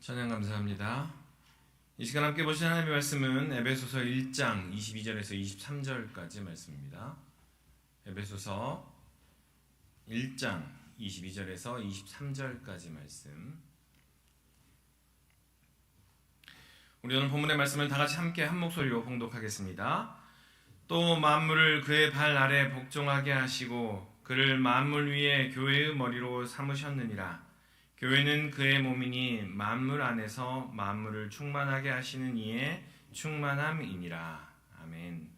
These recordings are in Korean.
찬양 감사합니다. 이 시간 함께 보신 하나님의 말씀은 에베소서 1장 22절에서 23절까지 말씀입니다. 에베소서 1장 22절에서 23절까지 말씀. 우리 오늘 본문의 말씀을 다 같이 함께 한 목소리로 봉독하겠습니다. 또 만물을 그의 발 아래 복종하게 하시고 그를 만물 위에 교회의 머리로 삼으셨느니라. 교회는 그의 몸이니 만물 안에서 만물을 충만하게 하시는 이의 충만함이니라. 아멘.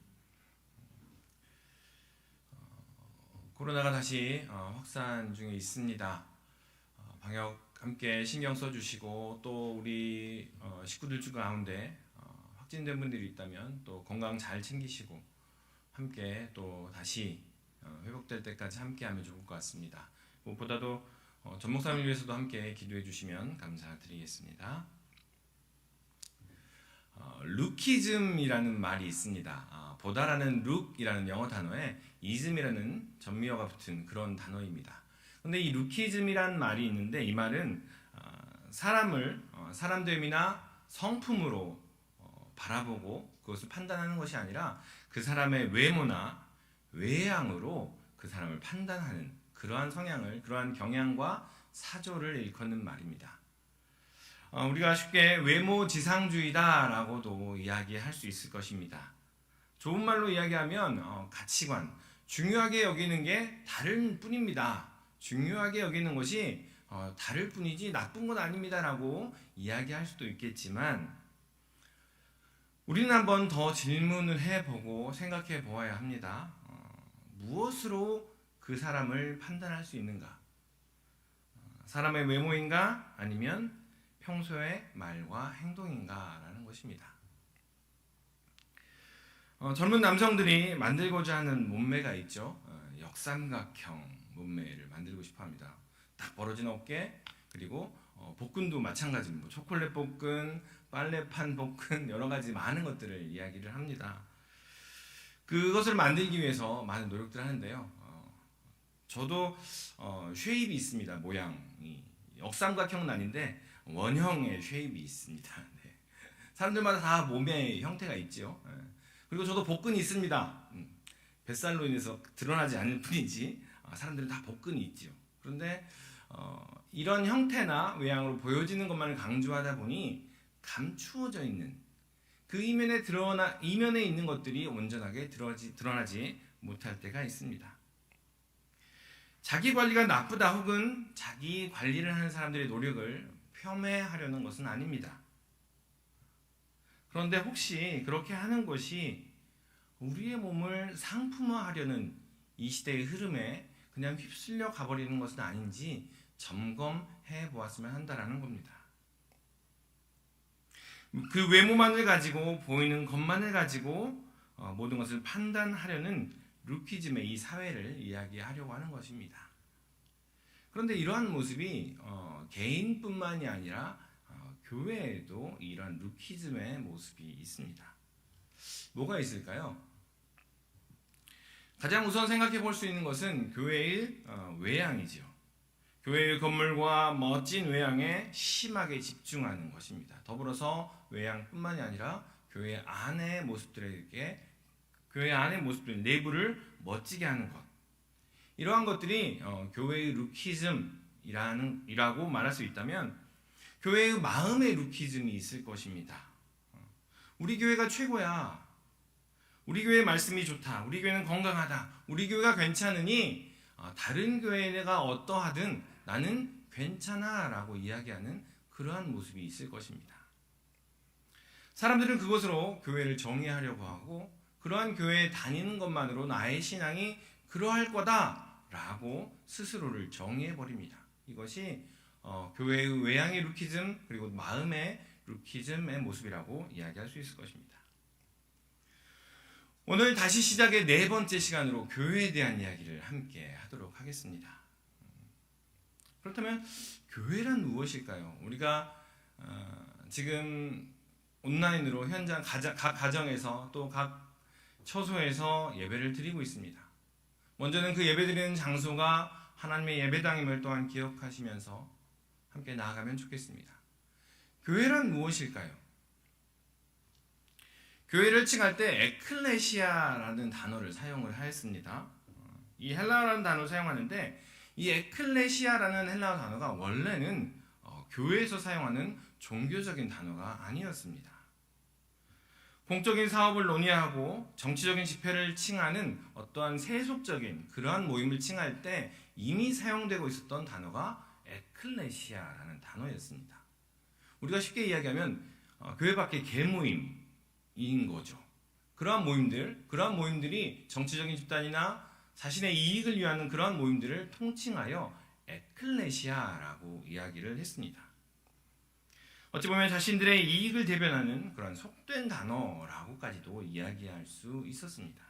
코로나가 다시 확산 중에 있습니다. 방역 함께 신경 써주시고 또 우리 식구들 중 가운데 확진된 분들이 있다면 또 건강 잘 챙기시고 함께 또 다시 회복될 때까지 함께하면 좋을 것 같습니다. 무엇보다도 전 목사님을 위해서도 함께 기도해 주시면 감사드리겠습니다. 루키즘이라는 말이 있습니다. 보다라는 룩이라는 영어 단어에 이즘이라는 전미어가 붙은 그런 단어입니다. 그런데 이 루키즘이라는 말이 있는데 이 말은 사람을 사람됨이나 성품으로 바라보고 그것을 판단하는 것이 아니라 그 사람의 외모나 외양으로 그 사람을 판단하는 그러한 성향을, 그러한 경향과 사조를 일컫는 말입니다. 우리가 쉽게 외모지상주의다라고도 이야기할 수 있을 것입니다. 좋은 말로 이야기하면 가치관, 중요하게 여기는 게 다를 뿐입니다. 중요하게 여기는 것이 다를 뿐이지 나쁜 건 아닙니다라고 이야기할 수도 있겠지만 우리는 한번 더 질문을 해보고 생각해 보아야 합니다. 무엇으로 그 사람을 판단할 수 있는가? 사람의 외모인가? 아니면 평소의 말과 행동인가? 라는 것입니다. 젊은 남성들이 만들고자 하는 몸매가 있죠. 역삼각형 몸매를 만들고 싶어 합니다. 딱 벌어진 어깨, 그리고 복근도 마찬가지입니다. 초콜릿 복근, 빨래판 복근, 여러 가지 많은 것들을 이야기를 합니다. 그것을 만들기 위해서 많은 노력들을 하는데요. 저도 쉐입이 있습니다. 모양이 역삼각형은 아닌데 원형의 쉐입이 있습니다. 네. 사람들마다 다 몸의 형태가 있죠. 그리고 저도 복근이 있습니다. 뱃살로 인해서 드러나지 않을 뿐이지 사람들은 다 복근이 있죠. 그런데 이런 형태나 외양으로 보여지는 것만을 강조하다 보니 감추어져 있는 그 이면에 있는 것들이 온전하게 드러나지 못할 때가 있습니다. 자기 관리가 나쁘다 혹은 자기 관리를 하는 사람들의 노력을 폄훼하려는 것은 아닙니다. 그런데 혹시 그렇게 하는 것이 우리의 몸을 상품화하려는 이 시대의 흐름에 그냥 휩쓸려 가버리는 것은 아닌지 점검해 보았으면 한다는 겁니다. 그 외모만을 가지고 보이는 것만을 가지고 모든 것을 판단하려는 루키즘의 이 사회를 이야기하려고 하는 것입니다. 그런데 이러한 모습이 개인뿐만이 아니라 교회에도 이러한 루키즘의 모습이 있습니다. 뭐가 있을까요? 가장 우선 생각해 볼 수 있는 것은 교회의 외양이죠. 교회의 건물과 멋진 외양에 심하게 집중하는 것입니다. 더불어서 외양뿐만이 아니라 교회 안의 모습들에게 교회 안의 모습들, 내부를 멋지게 하는 것. 이러한 것들이 교회의 루키즘이라고 말할 수 있다면 교회의 마음의 루키즘이 있을 것입니다. 우리 교회가 최고야. 우리 교회의 말씀이 좋다. 우리 교회는 건강하다. 우리 교회가 괜찮으니 다른 교회가 어떠하든 나는 괜찮아 라고 이야기하는 그러한 모습이 있을 것입니다. 사람들은 그것으로 교회를 정의하려고 하고 그러한 교회에 다니는 것만으로 나의 신앙이 그러할 거다라고 스스로를 정의해버립니다. 이것이 교회의 외양의 루키즘 그리고 마음의 루키즘의 모습이라고 이야기할 수 있을 것입니다. 오늘 다시 시작의 네 번째 시간으로 교회에 대한 이야기를 함께 하도록 하겠습니다. 그렇다면 교회란 무엇일까요? 우리가 지금 온라인으로 현장 각 가정에서 또 각 처소에서 예배를 드리고 있습니다. 먼저는 그 예배드리는 장소가 하나님의 예배당임을 또한 기억하시면서 함께 나아가면 좋겠습니다. 교회란 무엇일까요? 교회를 칭할 때 에클레시아라는 단어를 사용을 하였습니다. 이 헬라어라는 단어를 사용하는데 이 에클레시아라는 헬라어 단어가 원래는 교회에서 사용하는 종교적인 단어가 아니었습니다. 공적인 사업을 논의하고 정치적인 집회를 칭하는 어떠한 세속적인 그러한 모임을 칭할 때 이미 사용되고 있었던 단어가 에클레시아라는 단어였습니다. 우리가 쉽게 이야기하면 교회 밖의 개모임인 거죠. 그러한 모임들이 정치적인 집단이나 자신의 이익을 위하는 그러한 모임들을 통칭하여 에클레시아라고 이야기를 했습니다. 어찌 보면 자신들의 이익을 대변하는 그런 속된 단어라고까지도 이야기할 수 있었습니다.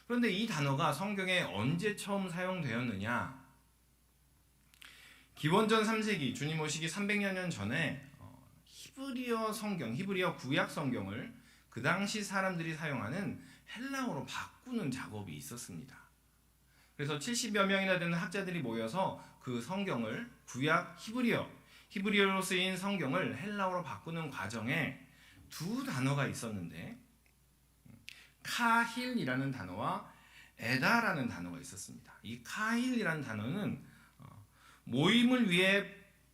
그런데 이 단어가 성경에 언제 처음 사용되었느냐? 기원전 3세기 주님 오시기 300여 년 전에 히브리어 구약 성경을 그 당시 사람들이 사용하는 헬라어로 바꾸는 작업이 있었습니다. 그래서 70여 명이나 되는 학자들이 모여서 그 성경을 구약 히브리어로 쓰인 성경을 헬라어로 바꾸는 과정에 두 단어가 있었는데 카힐이라는 단어와 에다라는 단어가 있었습니다. 이 카힐이라는 단어는 모임을 위해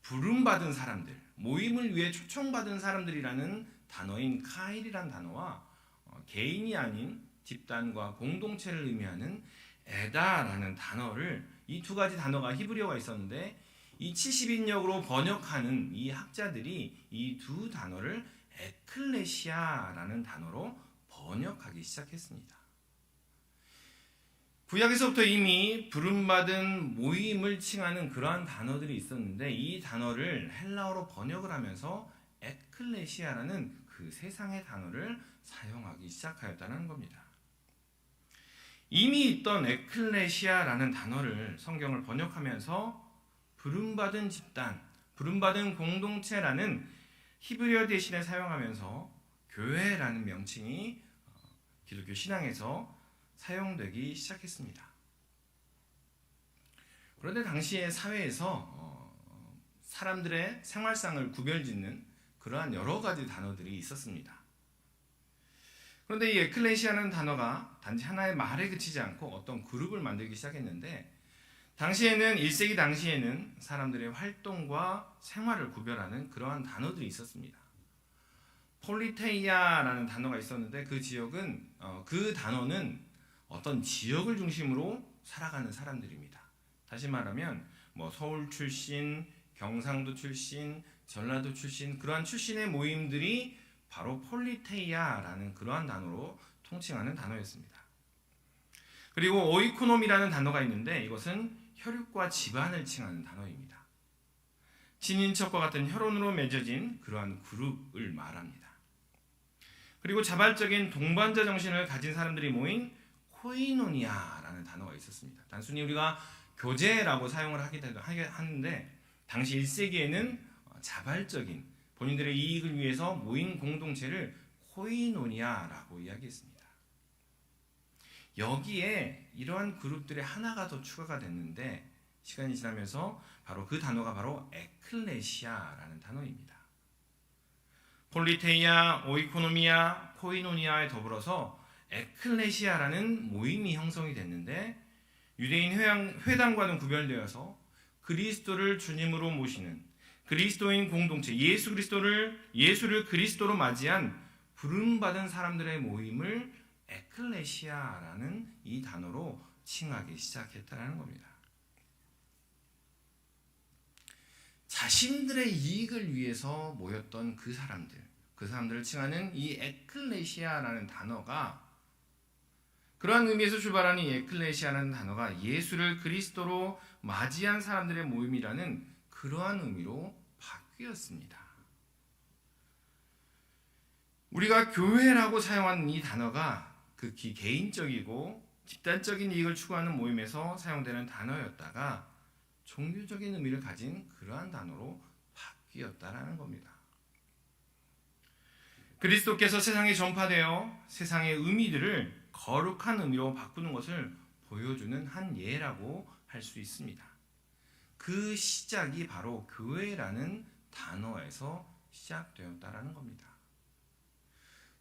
부름받은 사람들, 모임을 위해 초청받은 사람들이라는 단어인 카힐이라는 단어와 개인이 아닌 집단과 공동체를 의미하는 에다라는 단어를 이 두 가지 단어가 히브리어가 있었는데 이 70인역으로 번역하는 이 학자들이 이 두 단어를 에클레시아라는 단어로 번역하기 시작했습니다. 구약에서부터 이미 부름받은 모임을 칭하는 그러한 단어들이 있었는데 이 단어를 헬라어로 번역을 하면서 에클레시아라는 그 세상의 단어를 사용하기 시작하였다는 겁니다. 이미 있던 에클레시아라는 단어를 성경을 번역하면서 부름받은 집단, 부름받은 공동체라는 히브리어 대신에 사용하면서 교회라는 명칭이 기독교 신앙에서 사용되기 시작했습니다. 그런데 당시의 사회에서 사람들의 생활상을 구별짓는 그러한 여러 가지 단어들이 있었습니다. 그런데 이 에클레시아라는 단어가 단지 하나의 말에 그치지 않고 어떤 그룹을 만들기 시작했는데 당시에는 1세기 당시에는 사람들의 활동과 생활을 구별하는 그러한 단어들이 있었습니다. 폴리테이아라는 단어가 있었는데 그 단어는 어떤 지역을 중심으로 살아가는 사람들입니다. 다시 말하면 서울 출신, 경상도 출신, 전라도 출신 그러한 출신의 모임들이 바로 폴리테이아라는 그러한 단어로 통칭하는 단어였습니다. 그리고 오이코노미라는 단어가 있는데 이것은 혈육과 집안을 칭하는 단어입니다. 친인척과 같은 혈연으로 맺어진 그러한 그룹을 말합니다. 그리고 자발적인 동반자 정신을 가진 사람들이 모인 코이노니아라는 단어가 있었습니다. 단순히 우리가 교제라고 사용을 하는데 당시 1세기에는 자발적인 본인들의 이익을 위해서 모인 공동체를 코이노니아라고 이야기했습니다. 여기에 이러한 그룹들의 하나가 더 추가가 됐는데 시간이 지나면서 그 단어가 바로 에클레시아라는 단어입니다. 폴리테이아, 오이코노미아, 코이노니아에 더불어서 에클레시아라는 모임이 형성이 됐는데 유대인 회당과는 구별되어서 그리스도를 주님으로 모시는 그리스도인 공동체, 예수를 그리스도로 맞이한 부름받은 사람들의 모임을 에클레시아라는 이 단어로 칭하기 시작했다는 겁니다. 자신들의 이익을 위해서 모였던 그 사람들을 칭하는 이 에클레시아라는 단어가 그러한 의미에서 출발하는 이 에클레시아라는 단어가 예수를 그리스도로 맞이한 사람들의 모임이라는 그러한 의미로 바뀌었습니다. 우리가 교회라고 사용하는 이 단어가 극히 개인적이고 집단적인 이익을 추구하는 모임에서 사용되는 단어였다가 종교적인 의미를 가진 그러한 단어로 바뀌었다라는 겁니다. 그리스도께서 세상에 전파되어 세상의 의미들을 거룩한 의미로 바꾸는 것을 보여주는 한 예라고 할 수 있습니다. 그 시작이 바로 교회라는 단어에서 시작되었다라는 겁니다.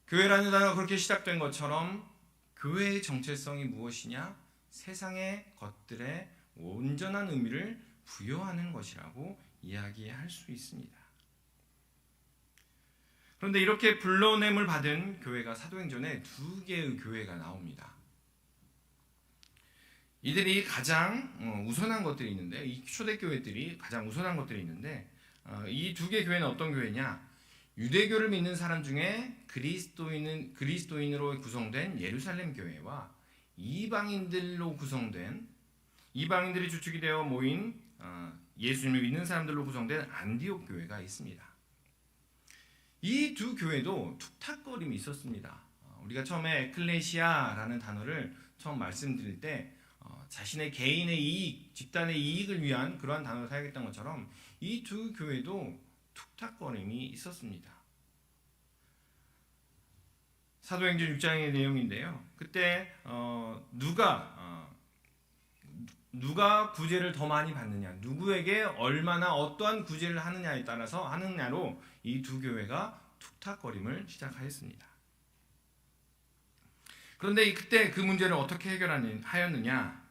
교회라는 단어가 그렇게 시작된 것처럼 교회의 정체성이 무엇이냐? 세상의 것들에 온전한 의미를 부여하는 것이라고 이야기할 수 있습니다. 그런데 이렇게 불러냄을 받은 교회가 사도행전에 두 개의 교회가 나옵니다. 이들이 가장 우선한 것들이 있는데, 이 초대교회들이 가장 우선한 것들이 있는데, 이 두 개 교회는 어떤 교회냐? 유대교를 믿는 사람 중에 그리스도인으로 구성된 예루살렘 교회와 이방인들로 구성된, 이방인들이 주축이 되어 모인 예수님을 믿는 사람들로 구성된 안디옥 교회가 있습니다. 이 두 교회도 툭탁거림이 있었습니다. 우리가 처음에 에클레시아라는 단어를 처음 말씀드릴 때 자신의 개인의 이익, 집단의 이익을 위한 그러한 단어를 사용했던 것처럼 이 두 교회도 툭탁거림이 있었습니다. 사도행전 6장의 내용인데요. 그때 누가 구제를 더 많이 받느냐, 누구에게 얼마나 어떠한 구제를 하느냐로 이 두 교회가 툭탁거림을 시작하였습니다. 그런데 그때 그 문제를 어떻게 해결하였느냐?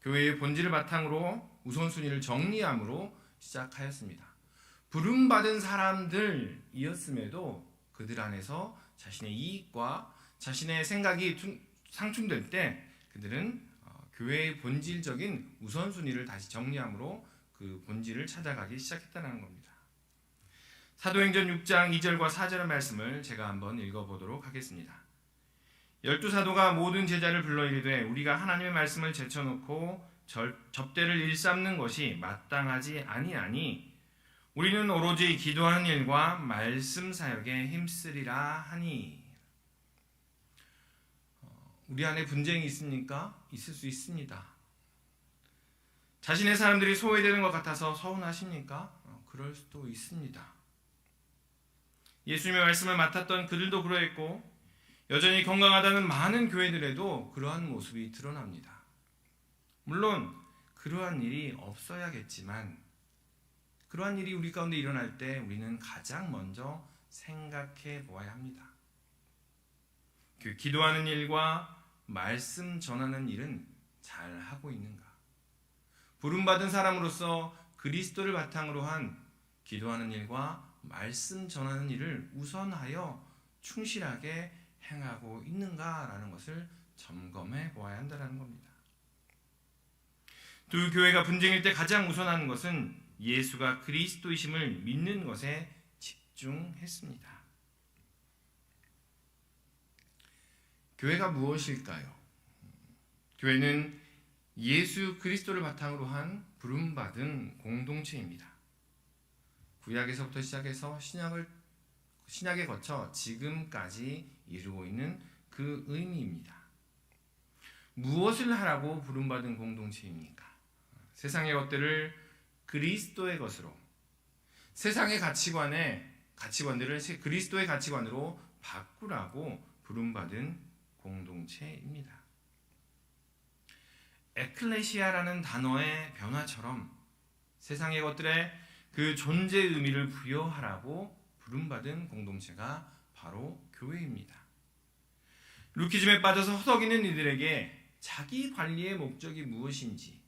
교회의 본질을 바탕으로 우선순위를 정리함으로 시작하였습니다. 부름받은 사람들이었음에도 그들 안에서 자신의 이익과 자신의 생각이 상충될 때 그들은 교회의 본질적인 우선순위를 다시 정리함으로 그 본질을 찾아가기 시작했다는 겁니다. 사도행전 6장 2절과 4절의 말씀을 제가 한번 읽어보도록 하겠습니다. 12사도가 모든 제자를 불러 이르되 우리가 하나님의 말씀을 제쳐놓고 접대를 일삼는 것이 마땅하지 아니하니 우리는 오로지 기도하는 일과 말씀 사역에 힘쓰리라 하니. 우리 안에 분쟁이 있습니까? 있을 수 있습니다. 자신의 사람들이 소외되는 것 같아서 서운하십니까? 그럴 수도 있습니다. 예수님의 말씀을 맡았던 그들도 그러했고 여전히 건강하다는 많은 교회들에도 그러한 모습이 드러납니다. 물론 그러한 일이 없어야겠지만 그러한 일이 우리 가운데 일어날 때 우리는 가장 먼저 생각해 보아야 합니다. 그 기도하는 일과 말씀 전하는 일은 잘 하고 있는가? 부름받은 사람으로서 그리스도를 바탕으로 한 기도하는 일과 말씀 전하는 일을 우선하여 충실하게 행하고 있는가라는 것을 점검해 보아야 한다는 겁니다. 두 교회가 분쟁일 때 가장 우선하는 것은 예수가 그리스도이심을 믿는 것에 집중했습니다. 교회가 무엇일까요? 교회는 예수 그리스도를 바탕으로 한 부름받은 공동체입니다. 구약에서부터 시작해서 신약에 거쳐 지금까지 이루고 있는 그 의미입니다. 무엇을 하라고 부름받은 공동체입니까? 세상의 것들을 그리스도의 것으로, 세상의 가치관들을 그리스도의 가치관으로 바꾸라고 부름받은 공동체입니다. 에클레시아라는 단어의 변화처럼 세상의 것들에 그 존재의 의미를 부여하라고 부름받은 공동체가 바로 교회입니다. 루키즘에 빠져서 허덕이는 이들에게 자기 관리의 목적이 무엇인지,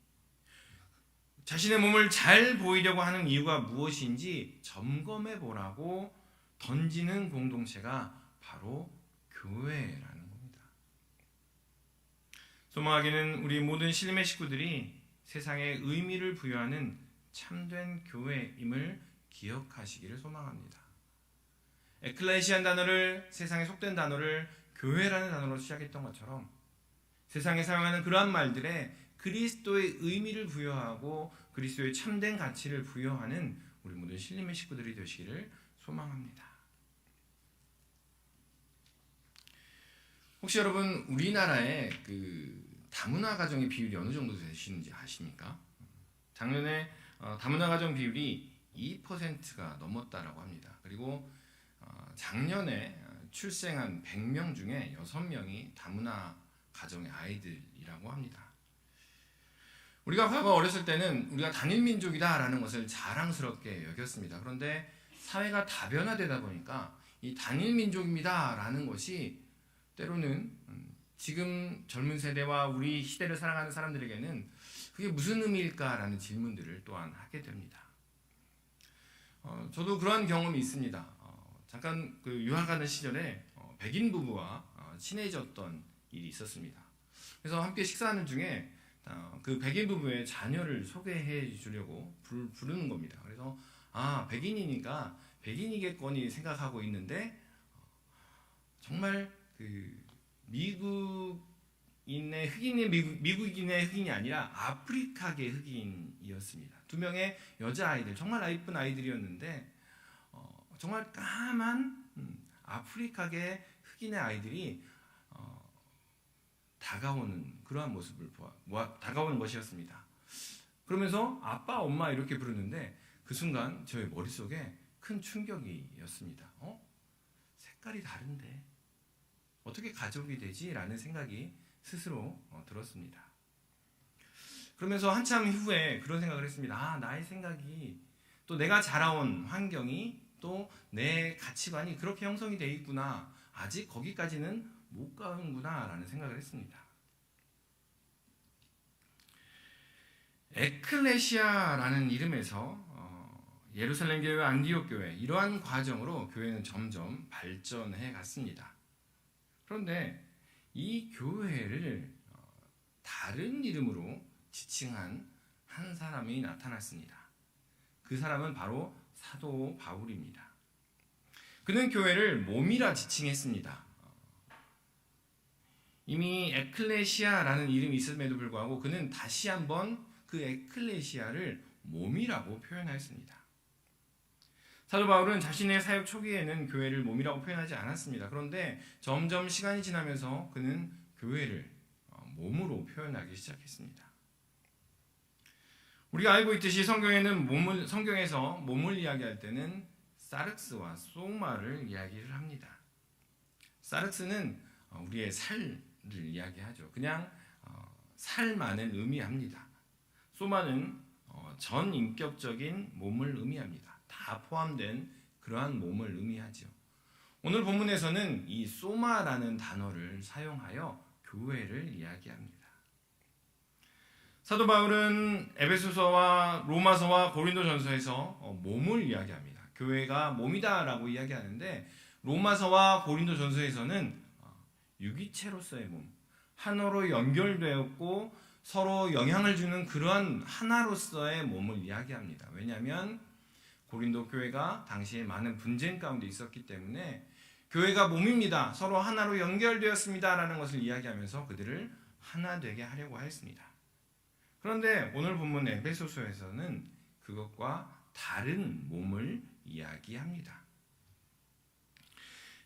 자신의 몸을 잘 보이려고 하는 이유가 무엇인지 점검해 보라고 던지는 공동체가 바로 교회라는 겁니다. 소망하기는 우리 모든 신림의 식구들이 세상에 의미를 부여하는 참된 교회임을 기억하시기를 소망합니다. 에클레시안 단어를, 세상에 속된 단어를 교회라는 단어로 시작했던 것처럼 세상에 사용하는 그러한 말들에 그리스도의 의미를 부여하고 그리스도의 참된 가치를 부여하는 우리 모든 신림의 식구들이 되시기를 소망합니다. 혹시 여러분 우리나라의 그 다문화 가정의 비율이 어느 정도 되시는지 아십니까? 작년에 다문화 가정 비율이 2%가 넘었다라고 합니다. 그리고 작년에 출생한 100명 중에 6명이 다문화 가정의 아이들이라고 합니다. 우리가 과거 어렸을 때는 우리가 단일 민족이다라는 것을 자랑스럽게 여겼습니다. 그런데 사회가 다변화되다 보니까 이 단일 민족입니다라는 것이 때로는 지금 젊은 세대와 우리 시대를 살아가는 사람들에게는 그게 무슨 의미일까라는 질문들을 또한 하게 됩니다. 저도 그러한 경험이 있습니다. 잠깐 그 유학하는 시절에 백인 부부와 친해졌던 일이 있었습니다. 그래서 함께 식사하는 중에 그 백인 부부의 자녀를 소개해 주려고 부르는 겁니다. 그래서 백인이니까 백인이겠거니 생각하고 있는데 정말 그 미국인의 흑인이 아니라 아프리카계 흑인이었습니다. 두 명의 여자 아이들, 정말 이쁜 아이들이었는데 정말 까만 아프리카계 흑인의 아이들이 다가오는 그러한 모습을 다가오는 것이었습니다. 그러면서 아빠, 엄마 이렇게 부르는데 그 순간 저의 머릿속에 큰 충격이었습니다. 색깔이 다른데 어떻게 가족이 되지? 라는 생각이 스스로 들었습니다. 그러면서 한참 후에 그런 생각을 했습니다. 나의 생각이 또 내가 자라온 환경이 또 내 가치관이 그렇게 형성이 되어 있구나. 아직 거기까지는 못 가는구나 라는 생각을 했습니다. 에클레시아라는 이름에서 예루살렘 교회와 안디옥 교회 이러한 과정으로 교회는 점점 발전해 갔습니다. 그런데 이 교회를 다른 이름으로 지칭한 한 사람이 나타났습니다. 그 사람은 바로 사도 바울입니다. 그는 교회를 몸이라 지칭했습니다. 이미 에클레시아라는 이름이 있음에도 불구하고 그는 다시 한번 그 에클레시아를 몸이라고 표현했습니다. 사도 바울은 자신의 사역 초기에는 교회를 몸이라고 표현하지 않았습니다. 그런데 점점 시간이 지나면서 그는 교회를 몸으로 표현하기 시작했습니다. 우리가 알고 있듯이 성경에서 몸을 이야기할 때는 사륵스와 소마를 이야기를 합니다. 사륵스는 우리의 살을 이야기하죠. 그냥 살만을 의미합니다. 소마는 전인격적인 몸을 의미합니다. 다 포함된 그러한 몸을 의미하죠. 오늘 본문에서는 이 소마라는 단어를 사용하여 교회를 이야기합니다. 사도 바울은 에베소서와 로마서와 고린도전서에서 몸을 이야기합니다. 교회가 몸이다라고 이야기하는데 로마서와 고린도전서에서는 유기체로서의 몸, 하나로 연결되었고 서로 영향을 주는 그러한 하나로서의 몸을 이야기합니다. 왜냐하면 고린도 교회가 당시에 많은 분쟁 가운데 있었기 때문에 교회가 몸입니다. 서로 하나로 연결되었습니다라는 것을 이야기하면서 그들을 하나 되게 하려고 했습니다. 그런데 오늘 본문 에베소서에서는 그것과 다른 몸을 이야기합니다.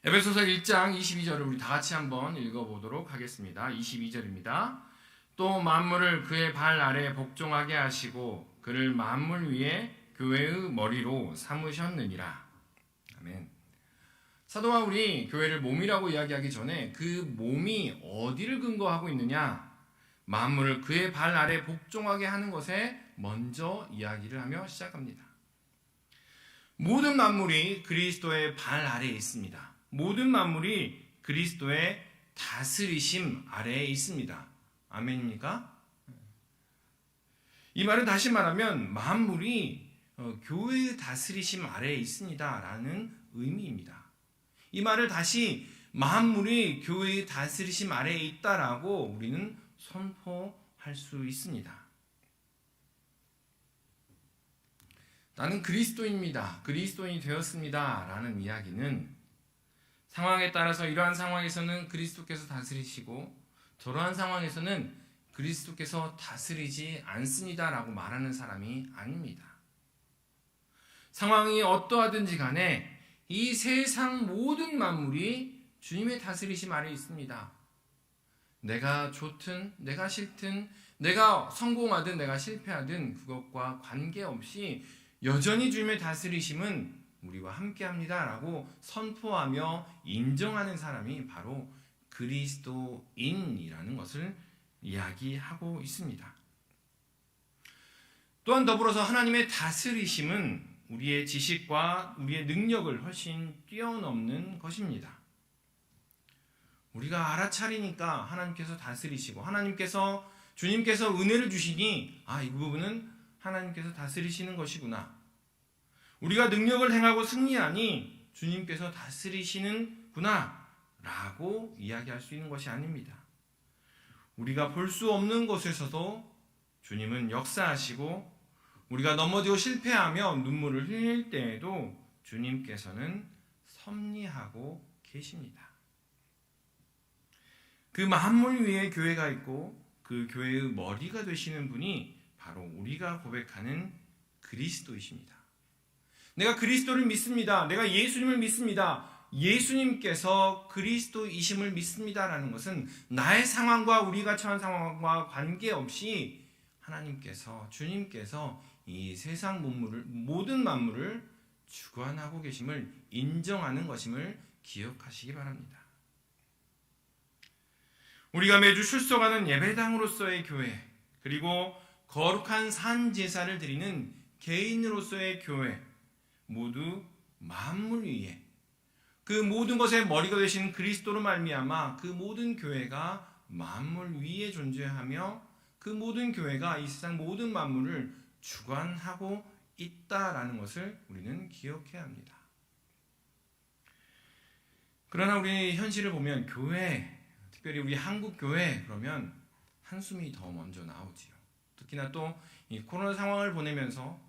에베소서 1장 22절을 우리 다 같이 한번 읽어보도록 하겠습니다. 22절입니다. 또 만물을 그의 발 아래 복종하게 하시고 그를 만물 위에 교회의 머리로 삼으셨느니라. 아멘. 사도 바울이 교회를 몸이라고 이야기하기 전에 그 몸이 어디를 근거하고 있느냐? 만물을 그의 발 아래 복종하게 하는 것에 먼저 이야기를 하며 시작합니다. 모든 만물이 그리스도의 발 아래에 있습니다. 모든 만물이 그리스도의 다스리심 아래에 있습니다. 아멘입니까? 이 말은 다시 말하면 만물이 교회의 다스리심 아래에 있습니다 라는 의미입니다. 이 말을 다시 만물이 교회의 다스리심 아래에 있다라고 우리는 선포할 수 있습니다. 나는 그리스도입니다. 그리스도인이 되었습니다 라는 이야기는 상황에 따라서 이러한 상황에서는 그리스도께서 다스리시고 저러한 상황에서는 그리스도께서 다스리지 않습니다 라고 말하는 사람이 아닙니다. 상황이 어떠하든지 간에 이 세상 모든 만물이 주님의 다스리심 아래에 있습니다. 내가 좋든 내가 싫든 내가 성공하든 내가 실패하든 그것과 관계없이 여전히 주님의 다스리심은 우리와 함께합니다 라고 선포하며 인정하는 사람이 바로 그리스도인이라는 것을 이야기하고 있습니다. 또한 더불어서 하나님의 다스리심은 우리의 지식과 우리의 능력을 훨씬 뛰어넘는 것입니다. 우리가 알아차리니까 하나님께서 다스리시고 주님께서 은혜를 주시니 이 부분은 하나님께서 다스리시는 것이구나. 우리가 능력을 행하고 승리하니 주님께서 다스리시는구나 라고 이야기할 수 있는 것이 아닙니다. 우리가 볼 수 없는 곳에서도 주님은 역사하시고 우리가 넘어지고 실패하며 눈물을 흘릴 때에도 주님께서는 섭리하고 계십니다. 그 만물 위에 교회가 있고 그 교회의 머리가 되시는 분이 바로 우리가 고백하는 그리스도이십니다. 내가 그리스도를 믿습니다. 내가 예수님을 믿습니다. 예수님께서 그리스도이심을 믿습니다라는 것은 나의 상황과 우리가 처한 상황과 관계없이 하나님께서 주님께서 이 세상 모든 만물을 주관하고 계심을 인정하는 것임을 기억하시기 바랍니다. 우리가 매주 출석하는 예배당으로서의 교회, 그리고 거룩한 산 제사를 드리는 개인으로서의 교회, 모두 만물 위에 그 모든 것의 머리가 되신 그리스도로 말미암아 그 모든 교회가 만물 위에 존재하며 그 모든 교회가 이 세상 모든 만물을 주관하고 있다라는 것을 우리는 기억해야 합니다. 그러나 우리 현실을 보면 교회, 특별히 우리 한국 교회 그러면 한숨이 더 먼저 나오지요. 특히나 또 이 코로나 상황을 보내면서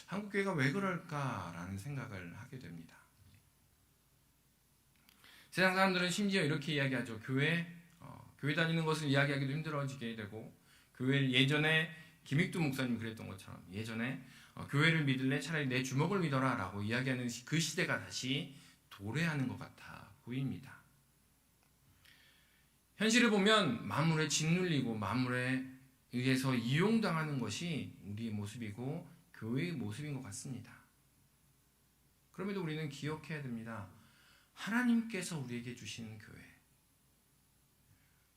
한국 교회가 왜 그럴까라는 생각을 하게 됩니다. 세상 사람들은 심지어 이렇게 이야기하죠. 교회 다니는 것을 이야기하기도 힘들어지게 되고, 교회를 예전에 김익두 목사님 그랬던 것처럼 예전에 교회를 믿을래 차라리 내 주먹을 믿어라 라고 이야기하는 그 시대가 다시 도래하는 것 같아 보입니다. 현실을 보면 만물에 짓눌리고 만물에 의해서 이용당하는 것이 우리의 모습이고 교회의 모습인 것 같습니다. 그럼에도 우리는 기억해야 됩니다. 하나님께서 우리에게 주시는 교회,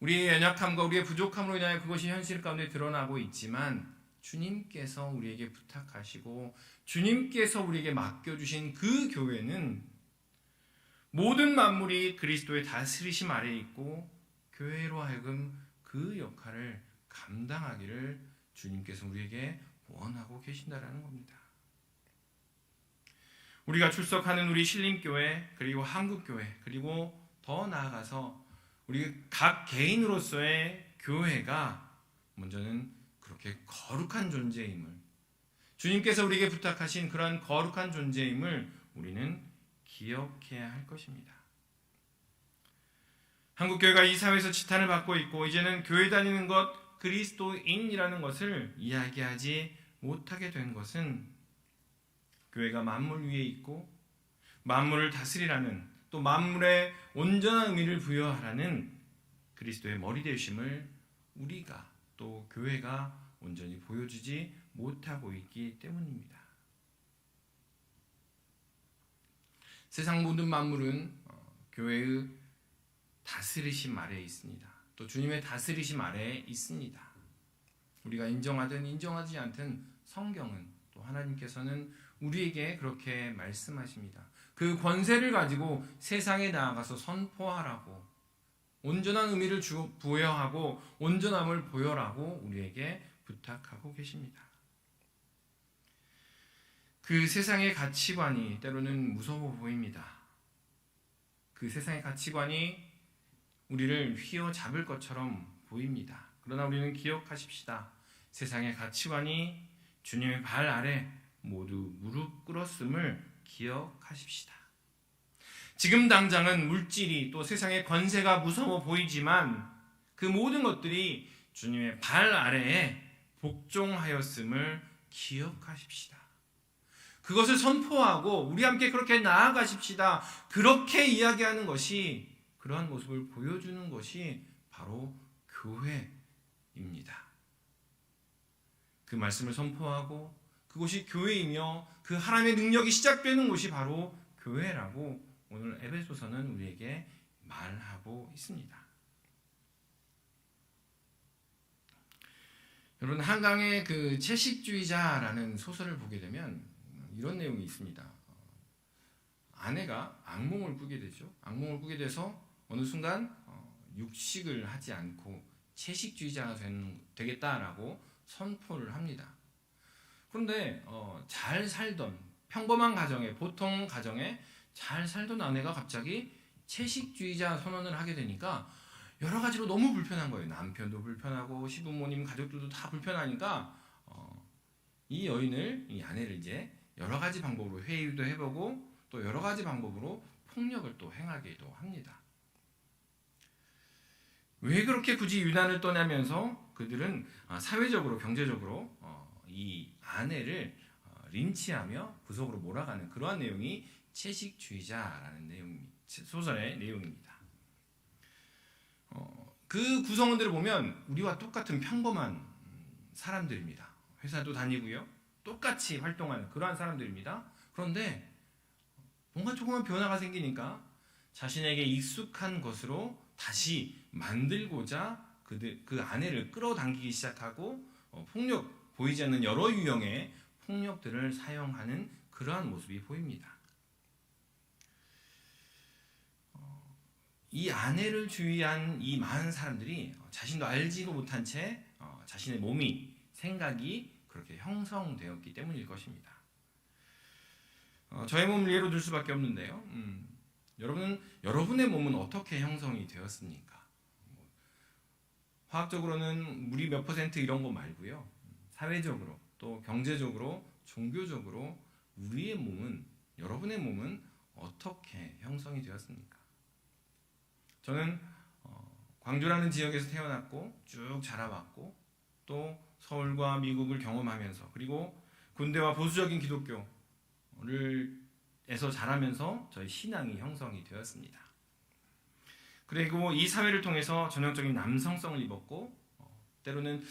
우리의 연약함과 우리의 부족함으로 인하여 그것이 현실 가운데 드러나고 있지만 주님께서 우리에게 부탁하시고 주님께서 우리에게 맡겨주신 그 교회는 모든 만물이 그리스도의 다스리심 아래에 있고 교회로 하여금 그 역할을 감당하기를 주님께서 우리에게 원하고 계신다라는 겁니다. 우리가 출석하는 우리 신림교회, 그리고 한국교회, 그리고 더 나아가서 우리 각 개인으로서의 교회가 먼저는 그렇게 거룩한 존재임을, 주님께서 우리에게 부탁하신 그러한 거룩한 존재임을 우리는 기억해야 할 것입니다. 한국교회가 이 사회에서 지탄을 받고 있고 이제는 교회 다니는 것, 그리스도인이라는 것을 이야기하지 못하게 된 것은 교회가 만물 위에 있고 만물을 다스리라는, 또 만물에 온전한 의미를 부여하라는 그리스도의 머리 되심을 우리가, 또 교회가 온전히 보여주지 못하고 있기 때문입니다. 세상 모든 만물은 교회의 다스리심 아래에 있습니다. 또 주님의 다스리심 아래에 있습니다. 우리가 인정하든 인정하지 않든 성경은, 또 하나님께서는 우리에게 그렇게 말씀하십니다. 그 권세를 가지고 세상에 나아가서 선포하라고, 온전한 의미를 부여하고 온전함을 보여라고 우리에게 부탁하고 계십니다. 그 세상의 가치관이 때로는 무서워 보입니다. 그 세상의 가치관이 우리를 휘어잡을 것처럼 보입니다. 그러나 우리는 기억하십시다. 세상의 가치관이 주님의 발 아래 모두 무릎 꿇었음을 기억하십시다. 지금 당장은 물질이, 또 세상의 권세가 무서워 보이지만 그 모든 것들이 주님의 발 아래에 복종하였음을 기억하십시다. 그것을 선포하고 우리 함께 그렇게 나아가십시다. 그렇게 이야기하는 것이, 그러한 모습을 보여주는 것이 바로 교회입니다. 그 말씀을 선포하고 그곳이 교회이며 그 하나님의 능력이 시작되는 곳이 바로 교회라고 오늘 에베소서는 우리에게 말하고 있습니다. 여러분 한강의 그 채식주의자라는 소설을 보게 되면 이런 내용이 있습니다. 아내가 악몽을 꾸게 되죠. 악몽을 꾸게 돼서 어느 순간 육식을 하지 않고 채식주의자가 되겠다라고 선포를 합니다. 그런데 잘 살던 평범한 가정에, 보통 가정에 잘 살던 아내가 갑자기 채식주의자 선언을 하게 되니까 여러 가지로 너무 불편한 거예요. 남편도 불편하고 시부모님 가족들도 다 불편하니까 이 여인을, 이 아내를 이제 여러 가지 방법으로 회유도 해보고 또 여러 가지 방법으로 폭력을 또 행하기도 합니다. 왜 그렇게 굳이 유난을 떠나면서 그들은 사회적으로 경제적으로 이 아내를 린치하며 구석으로 몰아가는 그러한 내용이 채식주의자라는 소설의 내용입니다. 그 구성원들을 보면 우리와 똑같은 평범한 사람들입니다. 회사도 다니고요. 똑같이 활동하는 그러한 사람들입니다. 그런데 뭔가 조그만 변화가 생기니까 자신에게 익숙한 것으로 다시 만들고자 그 아내를 끌어당기기 시작하고 폭력, 보이지 않는 여러 유형의 폭력들을 사용하는 그러한 모습이 보입니다. 이 아내를 주위한 이 많은 사람들이 자신도 알지도 못한 채 자신의 몸이, 생각이 그렇게 형성되었기 때문일 것입니다. 저의 몸을 예로 들 수밖에 없는데요. 여러분의 몸은 어떻게 형성이 되었습니까? 화학적으로는 물이 몇 % 이런 거 말고요. 사회적으로, 또 경제적으로, 종교적으로 우리의 몸은, 여러분의 몸은 어떻게 형성이 되었습니까? 저는 광주라는 지역에서 태어났고 쭉 자라왔고 또 서울과 미국을 경험하면서 그리고 군대와 보수적인 기독교에서 자라면서 저희 신앙이 형성이 되었습니다. 그리고 이 사회를 통해서 전형적인 남성성을 입었고 때로는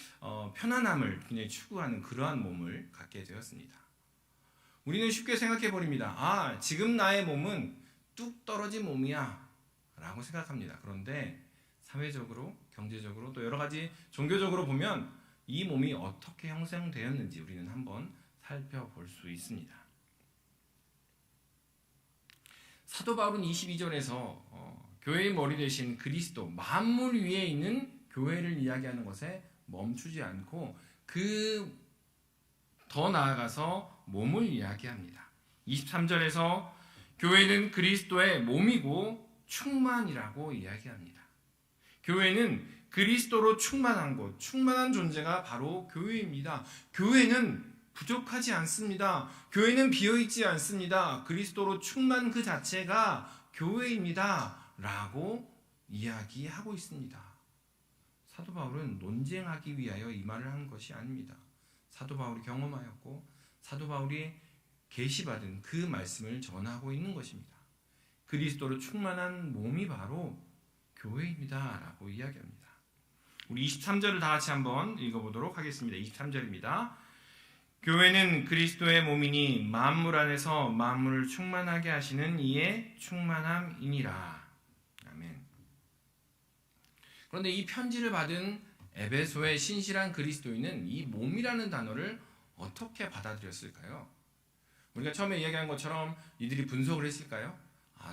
편안함을 굉장히 추구하는 그러한 몸을 갖게 되었습니다. 우리는 쉽게 생각해버립니다. 지금 나의 몸은 뚝 떨어진 몸이야 라고 생각합니다. 그런데 사회적으로, 경제적으로 또 여러 가지 종교적으로 보면 이 몸이 어떻게 형성되었는지 우리는 한번 살펴볼 수 있습니다. 사도 바울은 22절에서 교회의 머리 되신 그리스도, 만물 위에 있는 교회를 이야기하는 것에 멈추지 않고 더 나아가서 몸을 이야기합니다. 23절에서 교회는 그리스도의 몸이고 충만이라고 이야기합니다. 교회는 그리스도로 충만한 곳, 충만한 존재가 바로 교회입니다. 교회는 부족하지 않습니다. 교회는 비어있지 않습니다. 그리스도로 충만 그 자체가 교회입니다. 라고 이야기하고 있습니다. 사도 바울은 논쟁하기 위하여 이 말을 한 것이 아닙니다. 사도 바울이 경험하였고 사도 바울이 계시받은 그 말씀을 전하고 있는 것입니다. 그리스도로 충만한 몸이 바로 교회입니다. 라고 이야기합니다. 우리 23절을 다 같이 한번 읽어보도록 하겠습니다. 23절입니다. 교회는 그리스도의 몸이니 만물 안에서 만물을 충만하게 하시는 이의 충만함이니라. 아멘. 그런데 이 편지를 받은 에베소의 신실한 그리스도인은 이 몸이라는 단어를 어떻게 받아들였을까요? 우리가 처음에 이야기한 것처럼 이들이 분석을 했을까요?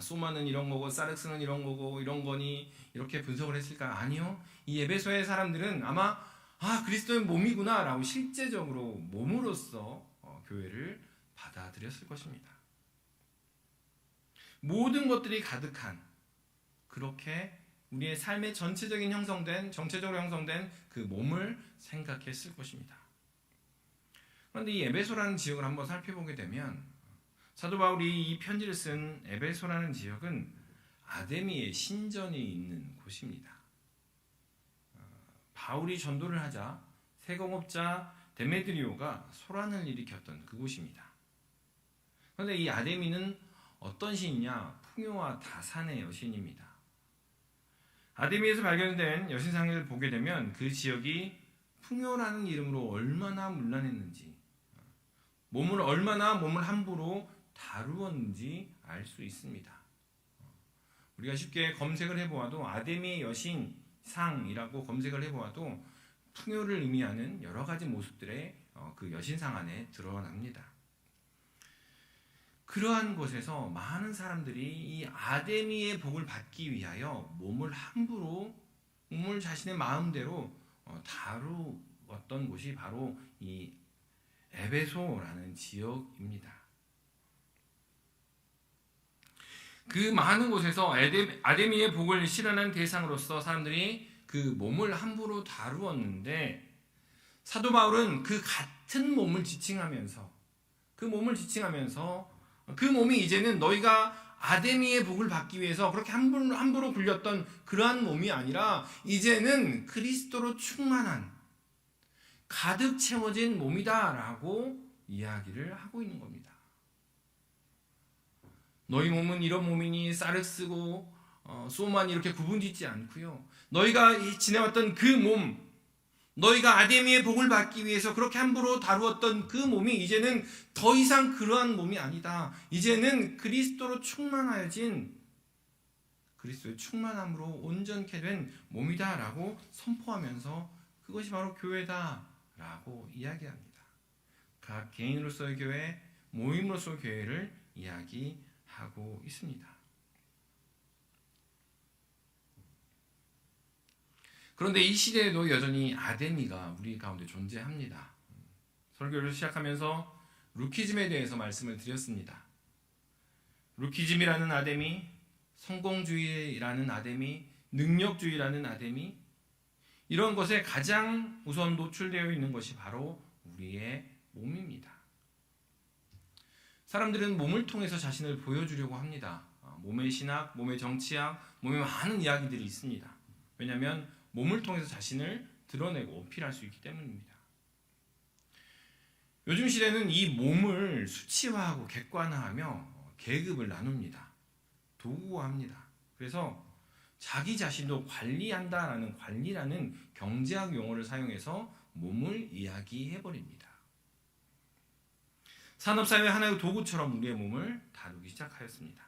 소마는 이런 거고 사르스는 이런 거고 이런 거니 이렇게 분석을 했을까요? 아니요. 이 에베소의 사람들은 아마 그리스도의 몸이구나 라고 실제적으로 몸으로서 교회를 받아들였을 것입니다. 모든 것들이 가득한 그렇게 우리의 삶의 전체적으로 형성된 그 몸을 생각했을 것입니다. 그런데 이 에베소라는 지역을 한번 살펴보게 되면 사도 바울이 이 편지를 쓴 에베소라는 지역은 아데미의 신전이 있는 곳입니다. 바울이 전도를 하자 세공업자 데메드리오가 소란을 일으켰던 그곳입니다. 그런데 이 아데미는 어떤 신이냐? 풍요와 다산의 여신입니다. 아데미에서 발견된 여신상을 보게 되면 그 지역이 풍요라는 이름으로 얼마나 문란했는지, 몸을 함부로 다루었는지 알 수 있습니다. 우리가 쉽게 검색을 해보아도 아데미의 여신상이라고 검색을 해보아도 풍요를 의미하는 여러 가지 모습들의 그 여신상 안에 드러납니다. 그러한 곳에서 많은 사람들이 이 아데미의 복을 받기 위하여 몸을 자신의 마음대로 다루었던 곳이 바로 이 에베소라는 지역입니다. 그 많은 곳에서 아데미의 복을 실현한 대상으로서 사람들이 그 몸을 함부로 다루었는데, 사도 바울은 그 같은 몸을 지칭하면서 그 몸이 이제는 너희가 아데미의 복을 받기 위해서 그렇게 함부로 굴렸던 그러한 몸이 아니라 이제는 그리스도로 충만한 가득 채워진 몸이다라고 이야기를 하고 있는 겁니다. 너희 몸은 이런 몸이니 사르스고 소만 이렇게 구분짓지 않고요. 너희가 지내왔던 그 몸, 너희가 아데미의 복을 받기 위해서 그렇게 함부로 다루었던 그 몸이 이제는 더 이상 그러한 몸이 아니다. 이제는 그리스도로 충만하여진, 그리스도의 충만함으로 온전케 된 몸이다라고 선포하면서 그것이 바로 교회다라고 이야기합니다. 각 개인으로서의 교회, 모임으로서의 교회를 이야기하고 있습니다. 그런데 이 시대에도 여전히 아데미가 우리 가운데 존재합니다. 설교를 시작하면서 루키즘에 대해서 말씀을 드렸습니다. 루키즘이라는 아데미, 성공주의라는 아데미, 능력주의라는 아데미, 이런 것에 가장 우선 노출되어 있는 것이 바로 우리의 몸입니다. 사람들은 몸을 통해서 자신을 보여주려고 합니다. 몸의 신학, 몸의 정치학, 몸의 많은 이야기들이 있습니다. 왜냐하면 몸을 통해서 자신을 드러내고 어필할 수 있기 때문입니다. 요즘 시대는 이 몸을 수치화하고 객관화하며 계급을 나눕니다. 도구화합니다. 그래서 자기 자신도 관리한다라는 관리라는 경제학 용어를 사용해서 몸을 이야기해버립니다. 산업사회 하나의 도구처럼 우리의 몸을 다루기 시작하였습니다.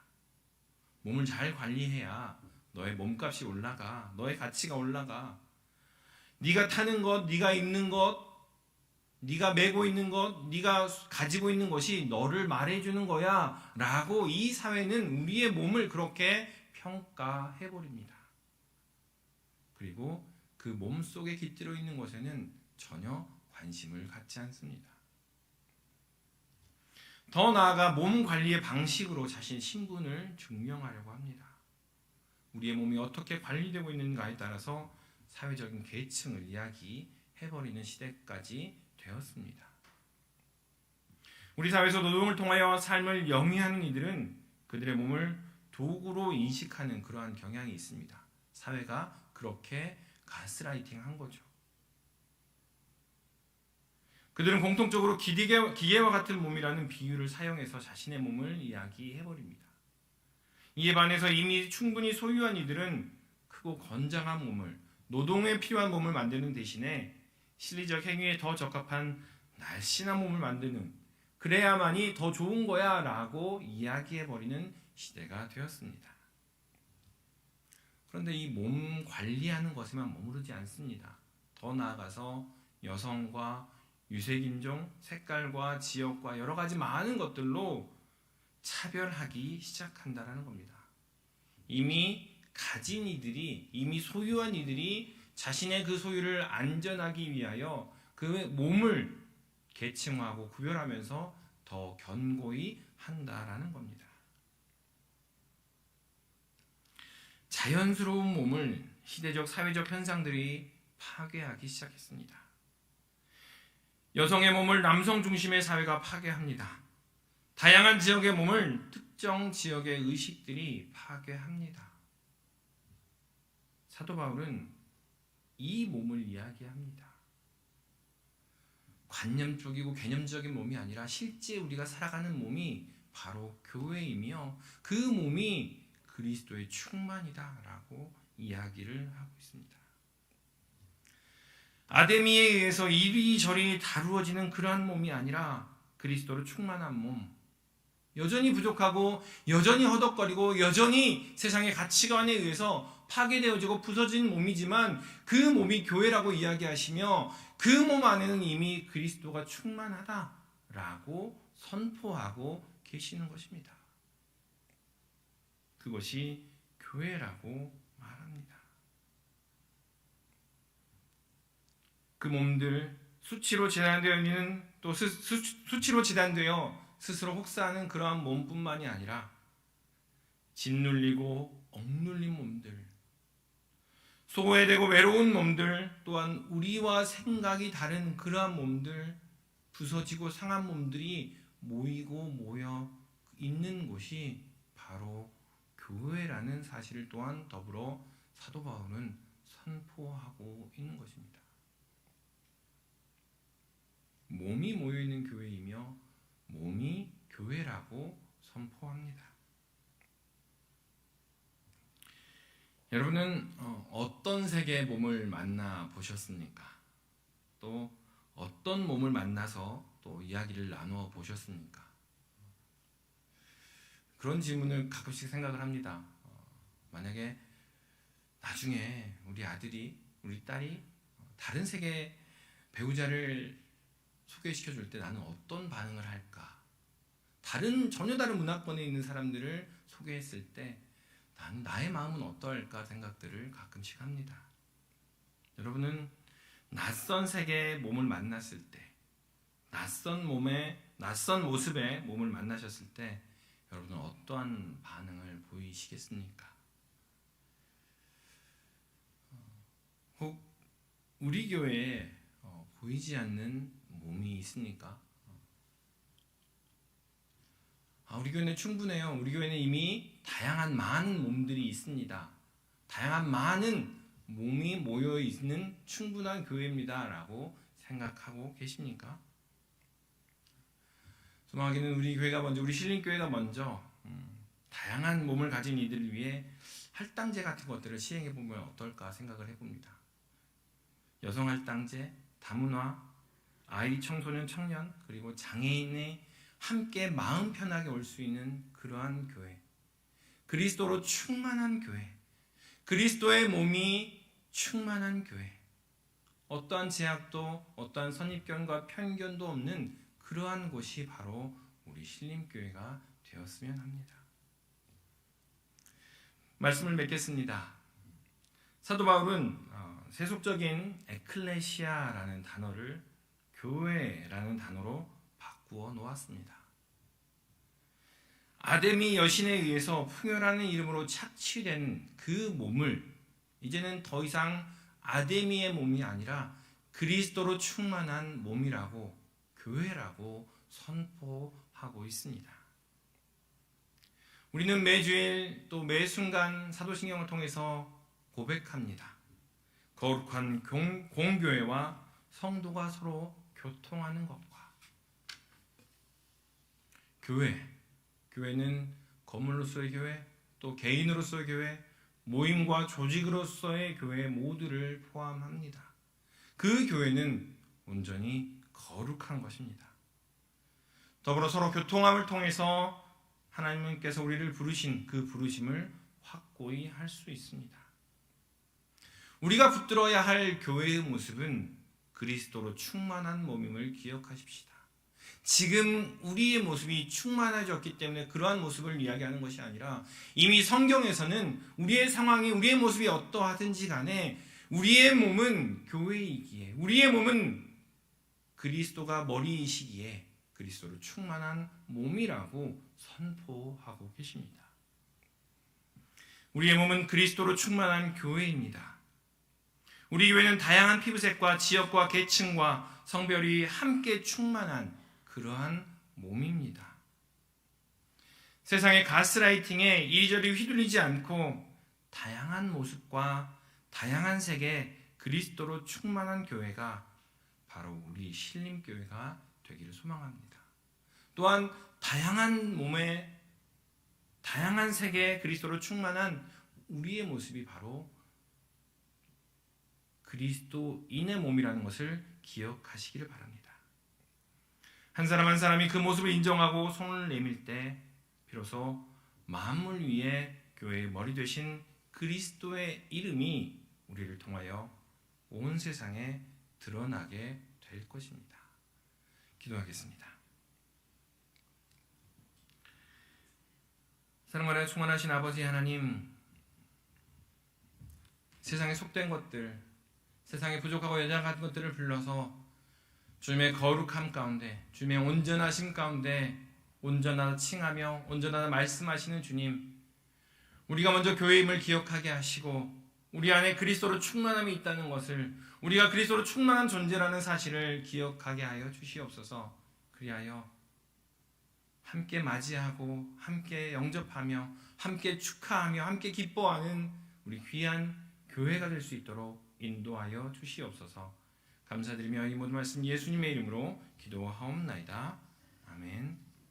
몸을 잘 관리해야 너의 몸값이 올라가, 너의 가치가 올라가. 네가 타는 것, 네가 입는 것, 네가 메고 있는 것, 네가 가지고 있는 것이 너를 말해주는 거야 라고 이 사회는 우리의 몸을 그렇게 평가해버립니다. 그리고 그 몸 속에 깃들어 있는 것에는 전혀 관심을 갖지 않습니다. 더 나아가 몸 관리의 방식으로 자신의 신분을 증명하려고 합니다. 우리의 몸이 어떻게 관리되고 있는가에 따라서 사회적인 계층을 이야기해버리는 시대까지 되었습니다. 우리 사회에서 노동을 통하여 삶을 영위하는 이들은 그들의 몸을 도구로 인식하는 그러한 경향이 있습니다. 사회가 그렇게 가스라이팅한 거죠. 그들은 공통적으로 기계와 같은 몸이라는 비유를 사용해서 자신의 몸을 이야기해버립니다. 이에 반해서 이미 충분히 소유한 이들은 크고 건장한 몸을, 노동에 필요한 몸을 만드는 대신에 실리적 행위에 더 적합한 날씬한 몸을 만드는, 그래야만이 더 좋은 거야 라고 이야기해버리는 시대가 되었습니다. 그런데 이 몸 관리하는 것에만 머무르지 않습니다. 더 나아가서 여성과 유색인종, 색깔과 지역과 여러 가지 많은 것들로 차별하기 시작한다는 겁니다. 이미 가진 이들이, 이미 소유한 이들이 자신의 그 소유를 안전하기 위하여 그 몸을 계층화하고 구별하면서 더 견고히 한다라는 겁니다. 자연스러운 몸을 시대적 사회적 현상들이 파괴하기 시작했습니다. 여성의 몸을 남성 중심의 사회가 파괴합니다. 다양한 지역의 몸을 특정 지역의 의식들이 파괴합니다. 사도 바울은 이 몸을 이야기합니다. 관념적이고 개념적인 몸이 아니라 실제 우리가 살아가는 몸이 바로 교회이며 그 몸이 그리스도의 충만이다라고 이야기를 하고 있습니다. 아데미에 의해서 이리저리 다루어지는 그러한 몸이 아니라 그리스도로 충만한 몸, 여전히 부족하고 여전히 허덕거리고 여전히 세상의 가치관에 의해서 파괴되어지고 부서진 몸이지만 그 몸이 교회라고 이야기하시며 그 몸 안에는 이미 그리스도가 충만하다라고 선포하고 계시는 것입니다. 그것이 교회라고 말합니다. 그 몸들 수치로 재단되어 있는 또 수치로 재단되어 스스로 혹사하는 그러한 몸뿐만이 아니라 짓눌리고 억눌린 몸들, 소외되고 외로운 몸들, 또한 우리와 생각이 다른 그러한 몸들, 부서지고 상한 몸들이 모이고 모여 있는 곳이 바로 교회라는 사실을 또한 더불어 사도 바울은 선포하고 있는 것입니다. 몸이 모여있는 교회이며 몸이 교회라고 선포합니다. 여러분은 어떤 세계의 몸을 만나 보셨습니까? 또 어떤 몸을 만나서 또 이야기를 나누어 보셨습니까? 그런 질문을 가끔씩 생각을 합니다. 만약에 나중에 우리 아들이, 우리 딸이 다른 세계 배우자를 소개시켜 줄 때 나는 어떤 반응을 할까? 전혀 다른 문화권에 있는 사람들을 소개했을 때 나의 마음은 어떨까 생각들을 가끔씩 합니다. 여러분은 낯선 세계의 몸을 만났을 때, 낯선 모습의 몸을 만나셨을 때 여러분은 어떠한 반응을 보이시겠습니까? 혹 우리 교회에 보이지 않는 몸이 있습니까? 우리 교회는 충분해요. 우리 교회는 이미 다양한 많은 몸들이 있습니다. 다양한 많은 몸이 모여있는 충분한 교회입니다 라고 생각하고 계십니까? 소망하기는 우리 교회가 먼저, 우리 신림교회가 먼저 다양한 몸을 가진 이들을 위해 할당제 같은 것들을 시행해보면 어떨까 생각을 해봅니다. 여성 할당제, 다문화, 아이, 청소년, 청년, 그리고 장애인의 함께 마음 편하게 올 수 있는 그러한 교회, 그리스도로 충만한 교회, 그리스도의 몸이 충만한 교회, 어떠한 제약도 어떠한 선입견과 편견도 없는 그러한 곳이 바로 우리 신림교회가 되었으면 합니다. 말씀을 맺겠습니다. 사도 바울은 세속적인 에클레시아라는 단어를 교회라는 단어로 바꾸어 놓았습니다. 아데미 여신에 의해서 풍요라는 이름으로 착취된 그 몸을 이제는 더 이상 아데미의 몸이 아니라 그리스도로 충만한 몸이라고, 교회라고 선포하고 있습니다. 우리는 매주일 또 매 순간 사도신경을 통해서 고백합니다. 거룩한 공교회와 성도가 서로 교통하는 것과, 교회는 건물로서의 교회, 또 개인으로서의 교회, 모임과 조직으로서의 교회 모두를 포함합니다. 그 교회는 온전히 거룩한 것입니다. 더불어 서로 교통함을 통해서 하나님께서 우리를 부르신 그 부르심을 확고히 할 수 있습니다. 우리가 붙들어야 할 교회의 모습은 그리스도로 충만한 몸임을 기억하십시다. 지금 우리의 모습이 충만해졌기 때문에 그러한 모습을 이야기하는 것이 아니라 이미 성경에서는 우리의 상황이, 우리의 모습이 어떠하든지 간에 우리의 몸은 교회이기에, 우리의 몸은 그리스도가 머리이시기에 그리스도로 충만한 몸이라고 선포하고 계십니다. 우리의 몸은 그리스도로 충만한 교회입니다. 우리 교회는 다양한 피부색과 지역과 계층과 성별이 함께 충만한 그러한 몸입니다. 세상의 가스라이팅에 이리저리 휘둘리지 않고 다양한 모습과 다양한 색의 그리스도로 충만한 교회가 바로 우리 신림교회가 되기를 소망합니다. 또한 다양한 몸에 다양한 색의 그리스도로 충만한 우리의 모습이 바로 그리스도인의 몸이라는 것을 기억하시기를 바랍니다. 한 사람 한 사람이 그 모습을 인정하고 손을 내밀 때 비로소 만물 위에 교회의 머리 되신 그리스도의 이름이 우리를 통하여 온 세상에 드러나게 될 것입니다. 기도하겠습니다. 사랑하는 충만하신 아버지 하나님, 세상에 속된 것들, 세상에 부족하고 연약한 것들을 불러서 주님의 거룩함 가운데, 주님의 온전하심 가운데 온전하다 칭하며 온전하다 말씀하시는 주님, 우리가 먼저 교회임을 기억하게 하시고 우리 안에 그리스도로 충만함이 있다는 것을, 우리가 그리스도로 충만한 존재라는 사실을 기억하게 하여 주시옵소서. 그리하여 함께 맞이하고 함께 영접하며 함께 축하하며 함께 기뻐하는 우리 귀한 교회가 될 수 있도록 인도하여 주시옵소서. 감사드리며 이 모든 말씀 예수님의 이름으로 기도하옵나이다. 아멘.